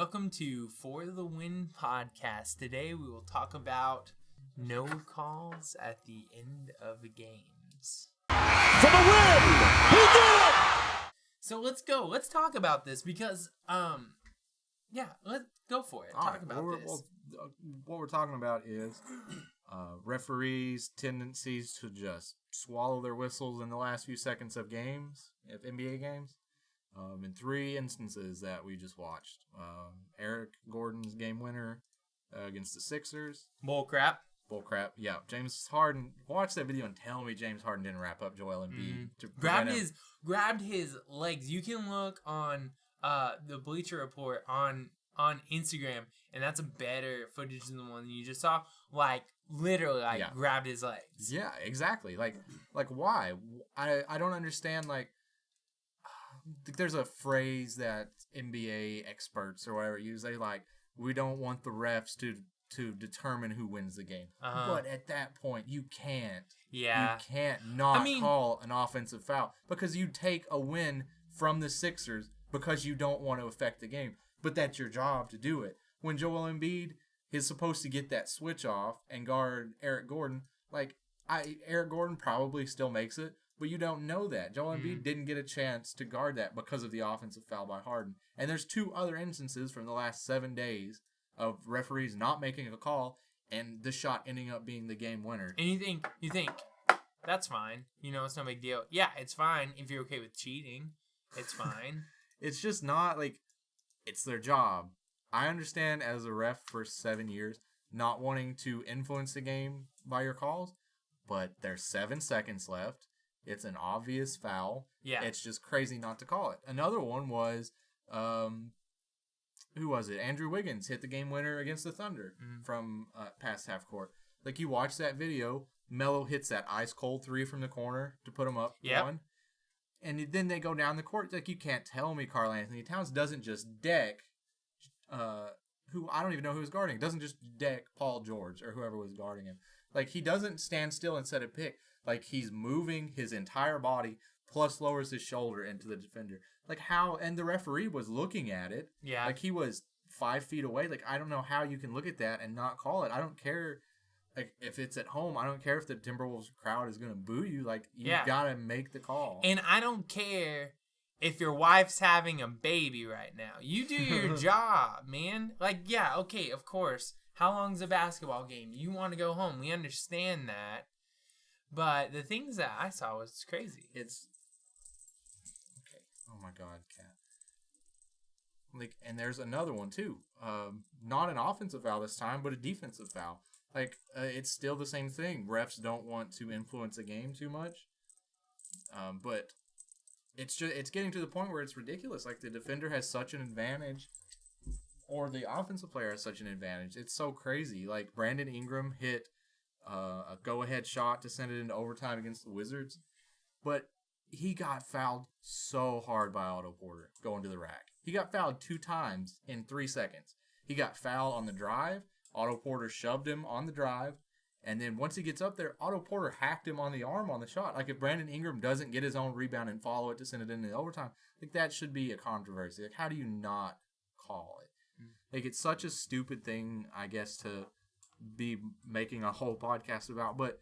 welcome to For the Win Podcast. Today we will talk about no calls at the end of games. For the win! He did it! So let's go. Let's talk about this because, let's go for it. Talk about this. What we're talking about is referees' tendencies to just swallow their whistles in the last few seconds of games, of NBA games. In 3 instances that we just watched. Eric Gordon's game winner against the Sixers. Bullcrap. Yeah, James Harden. Watch that video and tell me James Harden didn't wrap up Joel Embiid. Grabbed his legs. You can look on the Bleacher Report on Instagram, and that's a better footage than the one you just saw. Literally, grabbed his legs. Yeah, exactly. Like why? I don't understand. There's a phrase that NBA experts or whatever use. They we don't want the refs to determine who wins the game. But at that point, you can't. Yeah. You can't call an offensive foul because you take a win from the Sixers because you don't want to affect the game. But that's your job to do it. When Joel Embiid is supposed to get that switch off and guard Eric Gordon, Eric Gordon probably still makes it. But you don't know that. Joel Embiid didn't get a chance to guard that because of the offensive foul by Harden. And there's 2 other instances from the last 7 days of referees not making a call and the shot ending up being the game winner. And you think, that's fine. It's no big deal. Yeah, it's fine if you're okay with cheating. It's fine. It's just not it's their job. I understand as a ref for 7 years not wanting to influence the game by your calls, but there's 7 seconds left. It's an obvious foul. Yeah. It's just crazy not to call it. Another one was, who was it? Andrew Wiggins hit the game winner against the Thunder from past half court. You watch that video, Melo hits that ice cold 3 from the corner to put him up 1. And then they go down the court. You can't tell me Karl Anthony Towns doesn't just deck, who I don't even know who was guarding. Doesn't just deck Paul George or whoever was guarding him. He doesn't stand still and set a pick. He's moving his entire body, plus lowers his shoulder into the defender. How? And the referee was looking at it. Yeah. He was 5 feet away. I don't know how you can look at that and not call it. I don't care. If it's at home, I don't care if the Timberwolves crowd is going to boo you. You got to make the call. And I don't care if your wife's having a baby right now. You do your job, man. Okay, of course. How long's a basketball game? You want to go home. We understand that. But the things that I saw was crazy. It's okay. Oh my God, Kat. And there's another one too. Not an offensive foul this time, but a defensive foul. It's still the same thing. Refs don't want to influence a game too much. But it's getting to the point where it's ridiculous. The defender has such an advantage, or the offensive player has such an advantage. It's so crazy. Brandon Ingram hit a go-ahead shot to send it into overtime against the Wizards. But he got fouled so hard by Otto Porter going to the rack. He got fouled 2 times in 3 seconds. He got fouled on the drive. Otto Porter shoved him on the drive. And then once he gets up there, Otto Porter hacked him on the arm on the shot. If Brandon Ingram doesn't get his own rebound and follow it to send it into overtime, that should be a controversy. How do you not call it? It's such a stupid thing, I guess, to be making a whole podcast about, but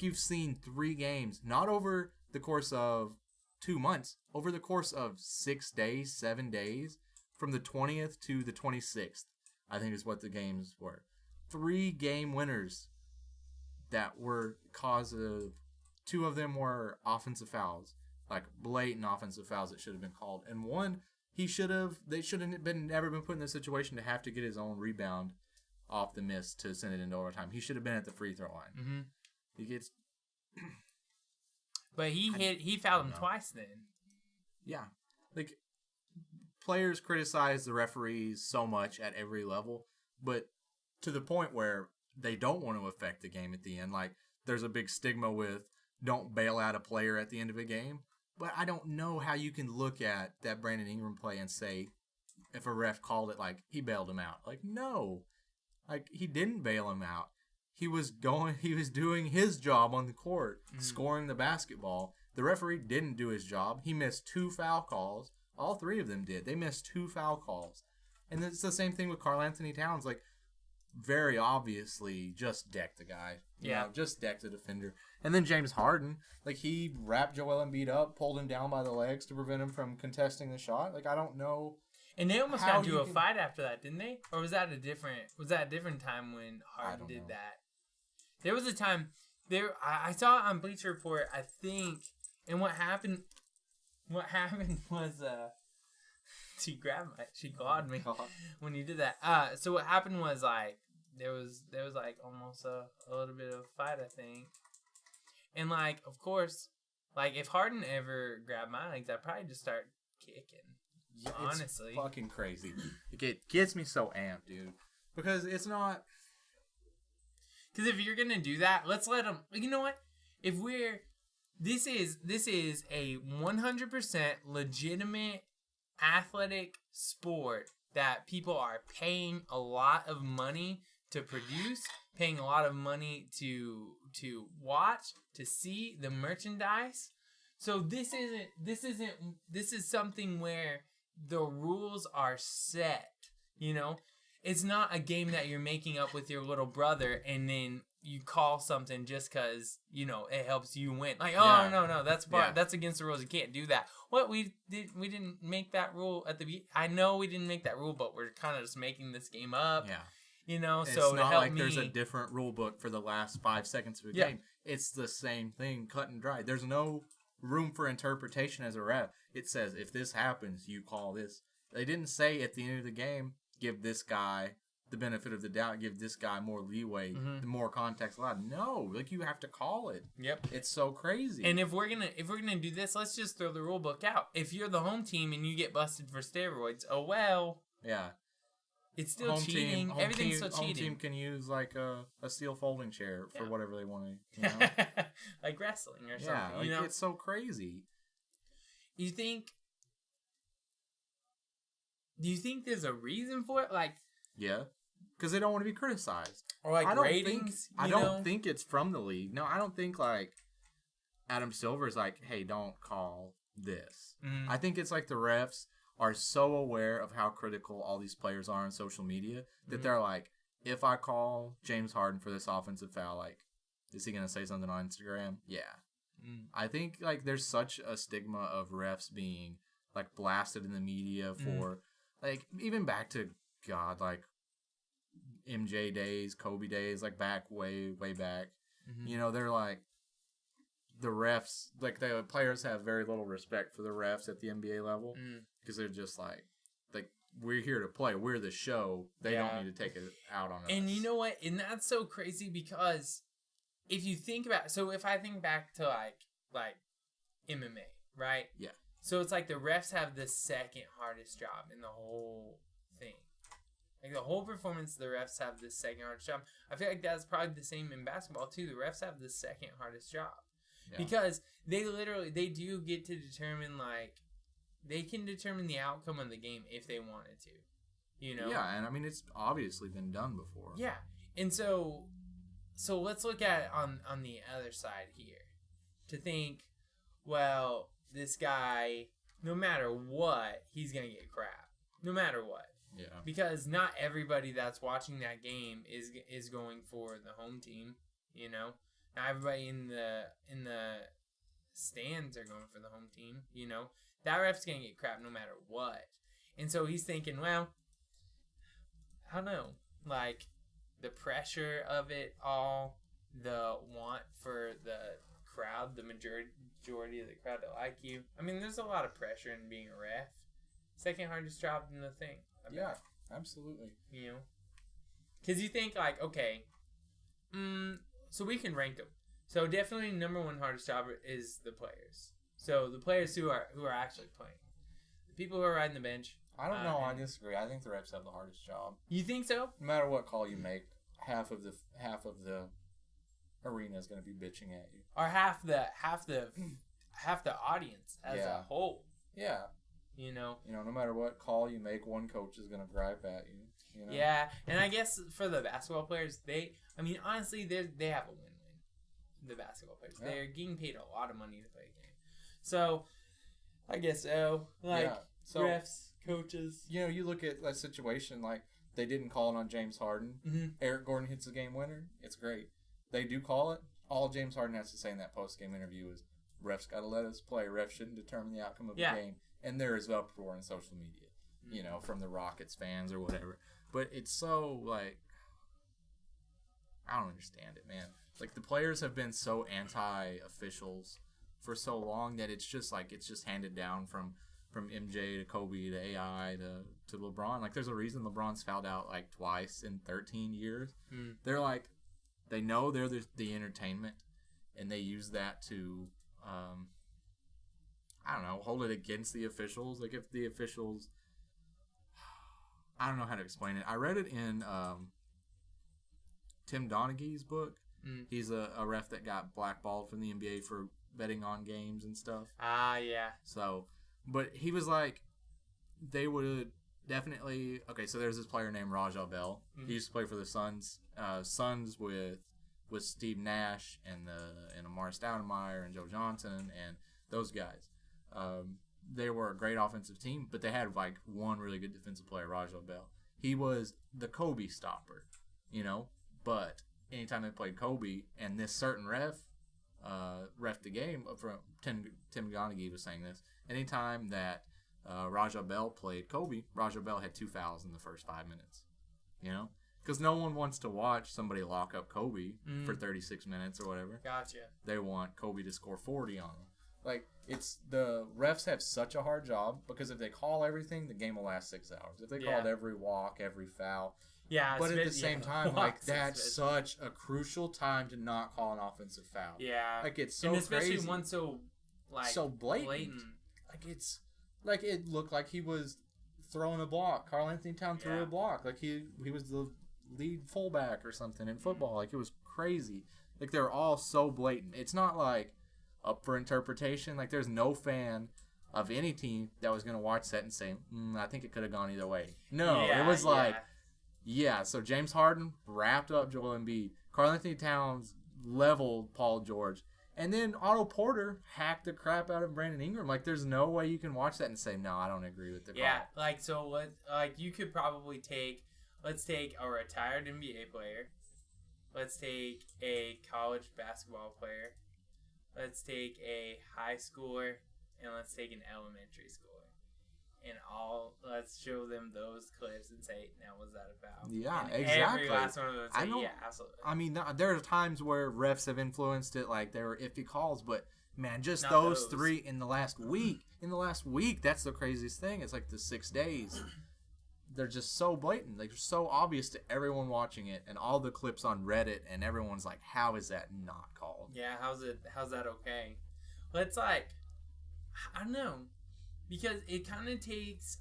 you've seen 3 games, not over the course of 2 months, over the course of 6 days, 7 days, from the 20th to the 26th, I think is what the games were. 3 game winners that were cause of, 2 of them were offensive fouls, blatant offensive fouls that should have been called, and 1 they shouldn't have never been put in the situation to have to get his own rebound off the miss to send it into overtime. He should have been at the free throw line. Mm-hmm. He gets, but he fouled him twice then. Yeah, players criticize the referees so much at every level, but to the point where they don't want to affect the game at the end. There's a big stigma with don't bail out a player at the end of a game. But I don't know how you can look at that Brandon Ingram play and say, if a ref called it, he bailed him out. No. He didn't bail him out. He was doing his job on the court, scoring the basketball. The referee didn't do his job. He missed 2 foul calls. All 3 of them did. They missed 2 foul calls. And it's the same thing with Karl Anthony Towns. Like, very obviously just decked the guy. You know, just decked the defender. And then James Harden, like, he wrapped Joel Embiid up, pulled him down by the legs to prevent him from contesting the shot. Like, I don't know. And they almost got into a fight after that, didn't they? Or was that a different time when Harden did that? There was a time I saw it on Bleacher Report, I think, and what happened was she clawed me when you did that. So what happened was, like, there was like almost a little bit of a fight, I think. And, like, of course, like, if Harden ever grabbed my legs, I'd probably just start kicking. Yeah, honestly. It's fucking crazy. It gets me so amped, dude. Because it's not... Because if you're going to do that, let's let them... You know what? If we're... This is a 100% legitimate athletic sport that people are paying a lot of money to produce, paying a lot of money to watch, to see the merchandise. So this is something where the rules are set, you know? It's not a game that you're making up with your little brother and then you call something just because, you know, it helps you win. Like, oh, no, that's against the rules. You can't do that. What, we didn't make that rule at the beginning. I know we didn't make that rule, but we're kind of just making this game up. Yeah. You know, it's so not like there's a different rule book for the last 5 seconds of a game. It's the same thing, cut and dry. There's no room for interpretation as a ref. It says, if this happens, you call this. They didn't say at the end of the game, give this guy the benefit of the doubt, give this guy more leeway, more context allowed. No, like, you have to call it. Yep. It's so crazy. And if we're gonna do this, let's just throw the rule book out. If you're the home team and you get busted for steroids, oh well. Yeah. It's still cheating. Everything's still cheating. Home team can use like a steel folding chair for whatever they want to, you know? Like wrestling or something. Yeah, like, you know? It's so crazy. Do you think there's a reason for it? Like, yeah, because they don't want to be criticized. Or like ratings. I don't think it's from the league. No, I don't think like Adam Silver's like, hey, don't call this. Mm-hmm. I think it's like the refs are so aware of how critical all these players are on social media that they're like, if I call James Harden for this offensive foul, like, is he going to say something on Instagram? Yeah. I think like there's such a stigma of refs being like blasted in the media for like, even back to God, like MJ days, Kobe days, like back way back. You know, they're like, the refs, like, the players have very little respect for the refs at the NBA level because they're just like, we're here to play. We're the show. They don't need to take it out on us. And you know what? And that's so crazy because if you think about, so if I think back to like MMA, right? Yeah. So it's like the refs have the second hardest job in the whole thing. Like, the whole performance, the refs have the second hardest job. I feel like that's probably the same in basketball too. The refs have the second hardest job. Yeah. Because they do get to determine, like, they can determine the outcome of the game if they wanted to, you know? Yeah, and I mean, it's obviously been done before. Yeah, and so let's look at it on the other side here. To think, well, this guy, no matter what, he's going to get crap. No matter what. Yeah. Because not everybody that's watching that game is going for the home team, you know? Not everybody in the stands are going for the home team, you know? That ref's going to get crap no matter what. And so he's thinking, well, I don't know. Like, the pressure of it all, the want for the crowd, the majority of the crowd to like you. I mean, there's a lot of pressure in being a ref. Second hardest job in the thing. Yeah, absolutely. You know? Because you think, like, okay, so we can rank them. So definitely number one hardest job is the players. So the players who are actually playing. The people who are riding the bench. I don't know. I disagree. I think the refs have the hardest job. You think so? No matter what call you make, half of the arena is going to be bitching at you. Or half the audience as a whole. Yeah. You know, no matter what call you make, one coach is going to gripe at you. You know? Yeah, and I guess for the basketball players, honestly, they have a win-win. The basketball players, they're getting paid a lot of money to play a game, so I guess so. Like, refs coaches. You know, you look at that situation like they didn't call it on James Harden. Mm-hmm. Eric Gordon hits the game winner. It's great. They do call it. All James Harden has to say in that post-game interview is, refs got to let us play. Refs shouldn't determine the outcome of the game. And there is uproar in social media, you know, from the Rockets fans or whatever. But it's so, like, I don't understand it, man. Like, the players have been so anti-officials for so long that it's just, like, it's just handed down from MJ to Kobe to AI to LeBron. Like, there's a reason LeBron's fouled out, like, twice in 13 years. They're, like, they know they're the entertainment, and they use that to, I don't know, hold it against the officials. Like, if the officials, I don't know how to explain it. I read it in Tim Donaghy's book. He's a ref that got blackballed from the NBA for betting on games and stuff. Yeah. So, but he was like, they would definitely, okay, so there's this player named Rajah Bell. He used to play for the Suns. Suns with Steve Nash and Amar Stoudemire and Joe Johnson and those guys. They were a great offensive team, but they had like one really good defensive player, Rajah Bell. He was the Kobe stopper, you know. But anytime they played Kobe and this certain ref the game, from Tim Donaghy was saying this, anytime that Rajah Bell played Kobe, Rajah Bell had 2 fouls in the first 5 minutes, you know. Because no one wants to watch somebody lock up Kobe for 36 minutes or whatever. Gotcha. They want Kobe to score 40 on them. Like, it's the refs have such a hard job because if they call everything, the game will last 6 hours. If they called every walk, every foul. Yeah. But at the same time, like, that's such a crucial time to not call an offensive foul. Yeah. Like, it's so and especially crazy. one so, like, so blatant. Like, it's, like, it looked like he was throwing a block. Karl Anthony Towns threw a block. Like, he was the lead fullback or something in football. Like, it was crazy. Like, they're all so blatant. It's not like up for interpretation. Like, there's no fan of any team that was going to watch that and say, I think it could have gone either way. No, it was like, so James Harden wrapped up Joel Embiid. Karl Anthony Towns leveled Paul George. And then Otto Porter hacked the crap out of Brandon Ingram. Like, there's no way you can watch that and say, no, I don't agree with the call. Yeah, like, so what? Like, you could probably let's take a retired NBA player. Let's take a college basketball player. Let's take a high schooler. And let's take an elementary schooler. And let's show them those clips and say, now, was that a foul? Yeah, and exactly. Every last one of them say, yeah, absolutely. I mean, there are times where refs have influenced it, like there were iffy calls, but man, just Not those three in the last week. In the last week, that's the craziest thing. It's like the 6 days. They're just so blatant. Like, they're so obvious to everyone watching it, and all the clips on Reddit, and everyone's like, how is that not called? Yeah, how's that okay? Let's, like, I don't know. Because it kind of takes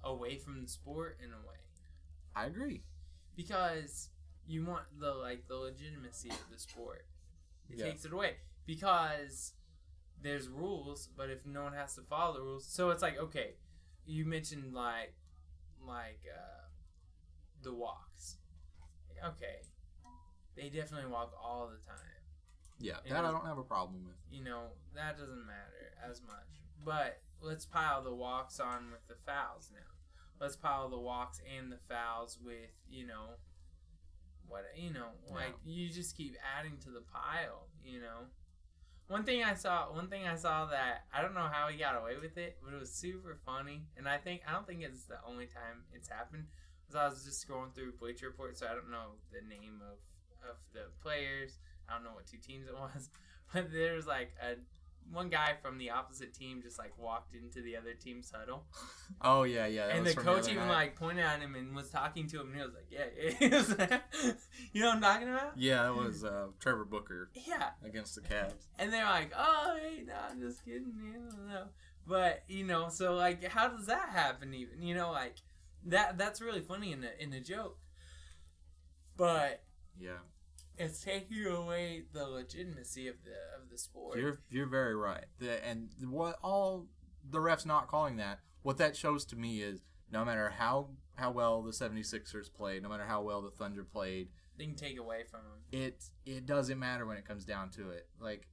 away from the sport in a way. I agree. Because you want the legitimacy of the sport. It takes it away because there's rules, but if no one has to follow the rules, so it's like, okay, you mentioned like the walks. Okay, they definitely walk all the time. Yeah, that I don't have a problem with. You know, that doesn't matter as much. But let's pile the walks on with the fouls now. Let's pile the walks and the fouls with, like you just keep adding to the pile, One thing I saw that I don't know how he got away with it, but it was super funny, and I don't think it's the only time it's happened. Because I was just scrolling through Bleacher Report, so I don't know the name of the players. I don't know what 2 teams it was, but there was like one guy from the opposite team just like walked into the other team's huddle. Oh yeah. And the coach even like pointed at him and was talking to him, and he was like, "Yeah." You know what I'm talking about? Yeah, that was Trevor Booker. Yeah. Against the Cavs. And they're like, "Oh, hey, no, I'm just kidding, man." But so like, how does that happen? Even like that's really funny in a joke, but yeah. It's taking away the legitimacy of the sport. You're very right. And what all the refs not calling that, what that shows to me is no matter how well the 76ers played, no matter how well the Thunder played, they can take away from them. It doesn't matter when it comes down to it. Like,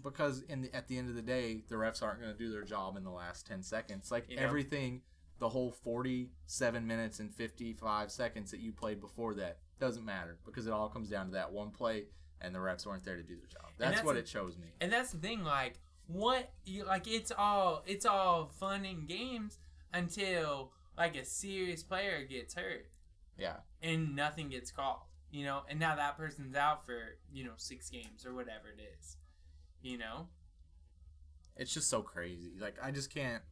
because at the end of the day, the refs aren't going to do their job in the last 10 seconds. Like, Yep. everything, the whole 47 minutes and 55 seconds that you played before that doesn't matter because it all comes down to that one play, and the refs weren't there to do their job. That's what it shows me. And that's the thing, like, it's all fun and games until, like, a serious player gets hurt. Yeah. And nothing gets called, you know? And now that person's out for, 6 games or whatever it is, you know? It's just so crazy. Like, I just can't.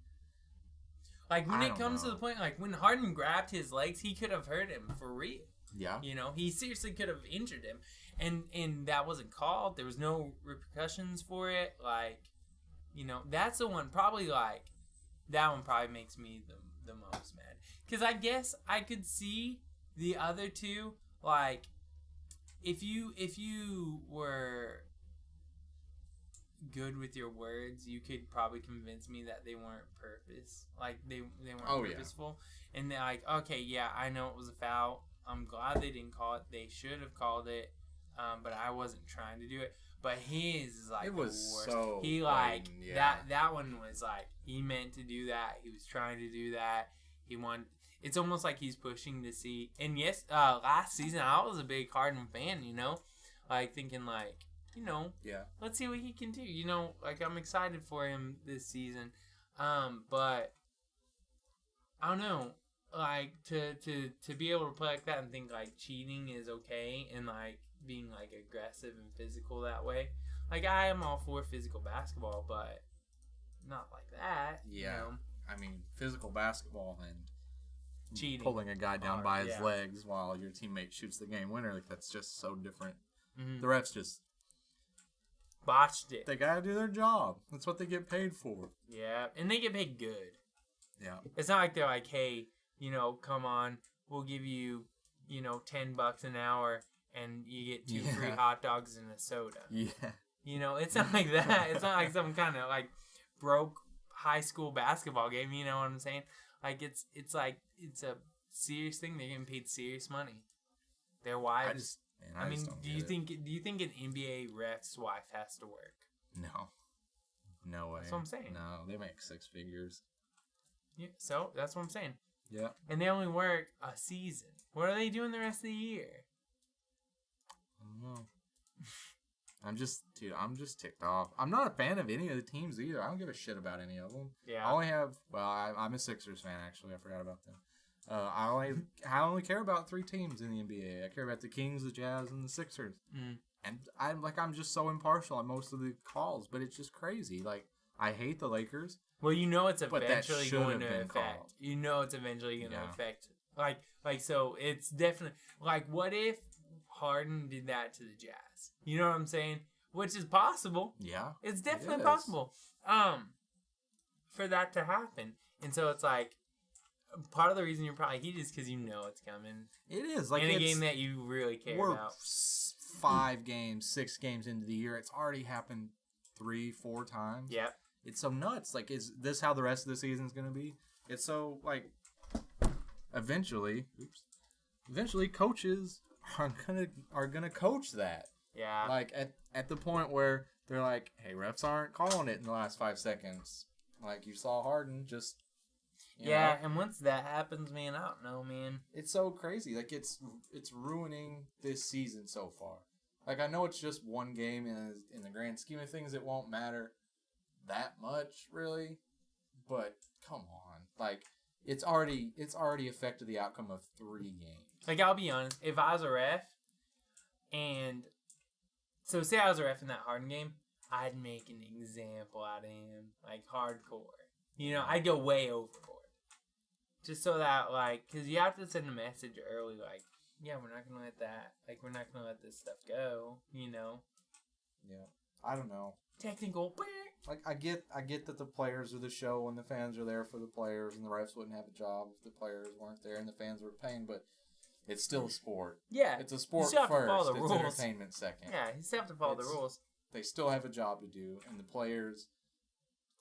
Like, when it comes to the point, like, when Harden grabbed his legs, he could have hurt him for real. Yeah. You know, he seriously could have injured him. And that wasn't called. There was no repercussions for it. Like, that's the one probably, like, that one probably makes me the most mad. Because I guess I could see the other two, like, if you were good with your words, you could probably convince me that they weren't they weren't purposeful. Yeah. And they're like, okay, yeah, I know it was a foul. I'm glad they didn't call it. They should have called it, but I wasn't trying to do it. But his is like, it was the worst. So he like that one was like, he meant to do that. He was trying to do that. He wanted. It's almost like he's pushing to see. And yes, last season I was a big Harden fan. Like thinking like, let's see what he can do. Like I'm excited for him this season. But I don't know. Like to be able to play like that and think like cheating is okay and like being like aggressive and physical that way. Like I am all for physical basketball, but not like that. Yeah. I mean, physical basketball and cheating, pulling a guy down by his legs while your teammate shoots the game winner, like that's just so different. Mm-hmm. The refs just botched it. They gotta do their job. That's what they get paid for. Yeah, and they get paid good. Yeah. It's not like they're like, hey, come on, we'll give you, $10 an hour and you get 2 free hot dogs and a soda. Yeah. It's not like that. It's not like some kind of like broke high school basketball game. You know what I'm saying? Like it's like it's a serious thing. They're getting paid serious money. Their wives. I mean, do you think an NBA ref's wife has to work? No way. That's what I'm saying. No, they make 6 figures. Yeah, so that's what I'm saying. Yeah. And they only work a season. What are they doing the rest of the year? I don't know. I'm just ticked off. I'm not a fan of any of the teams either. I don't give a shit about any of them. Yeah. I only have, I'm a Sixers fan actually. I forgot about them. I only care about 3 teams in the NBA. I care about the Kings, the Jazz, and the Sixers. Mm. And I'm just so impartial on most of the calls, but it's just crazy. Like I hate the Lakers. Well, it's eventually going to affect. Called. It's eventually going to affect. Like so, it's definitely like what if Harden did that to the Jazz? You know what I'm saying? Which is possible. Yeah, it's definitely possible. For that to happen, and so it's like part of the reason you're probably heated is because it's coming. It is like in a game that you really care about. 5 games, 6 games into the year, it's already happened 3-4 times. Yeah. It's so nuts. Like, is this how the rest of the season is going to be? It's so, like, eventually, coaches are gonna coach that. Yeah. Like, at the point where they're like, hey, refs aren't calling it in the last 5 seconds. Like, you saw Harden just... Yeah, and once that happens, man, I don't know, man. It's so crazy. Like, it's ruining this season so far. Like, I know it's just one game, and in the grand scheme of things, it won't matter that much, really. But, come on. Like, it's already affected the outcome of 3 games. Like, I'll be honest. If I was a ref, and... So, say I was a ref in that Harden game, I'd make an example out of him. Like, hardcore. I'd go way overboard. Just so that, like, because you have to send a message early, like, yeah, we're not going to let that, like, we're not going to let this stuff go, Yeah. I don't know. Technical. Like, I get that the players are the show and the fans are there for the players and the refs wouldn't have a job if the players weren't there and the fans were paying, but it's still a sport. Yeah. It's a sport you still have first. To follow the it's rules. Entertainment second. Yeah, you still have to follow the rules. They still have a job to do, and the players'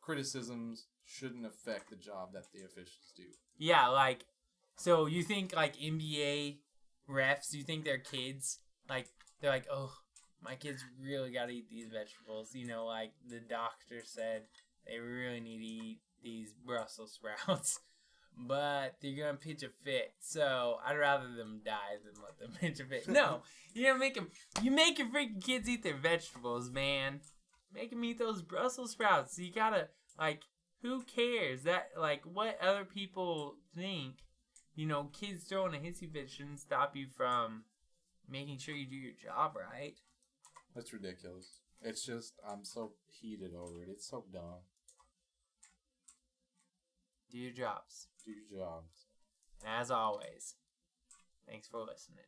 criticisms shouldn't affect the job that the officials do. Yeah, like, so you think, like, NBA refs, you think they're kids? Like, they're like, oh, my kids really got to eat these vegetables. You know, like the doctor said, they really need to eat these Brussels sprouts. But they're going to pitch a fit. So I'd rather them die than let them pitch a fit. No, you make your freaking kids eat their vegetables, man. Make them eat those Brussels sprouts. So you got to, like, who cares? That, like, what other people think, you know, kids throwing a hissy fit shouldn't stop you from making sure you do your job right. That's ridiculous. It's just, I'm so heated over it. It's so dumb. Do your jobs. Do your jobs. And as always, thanks for listening.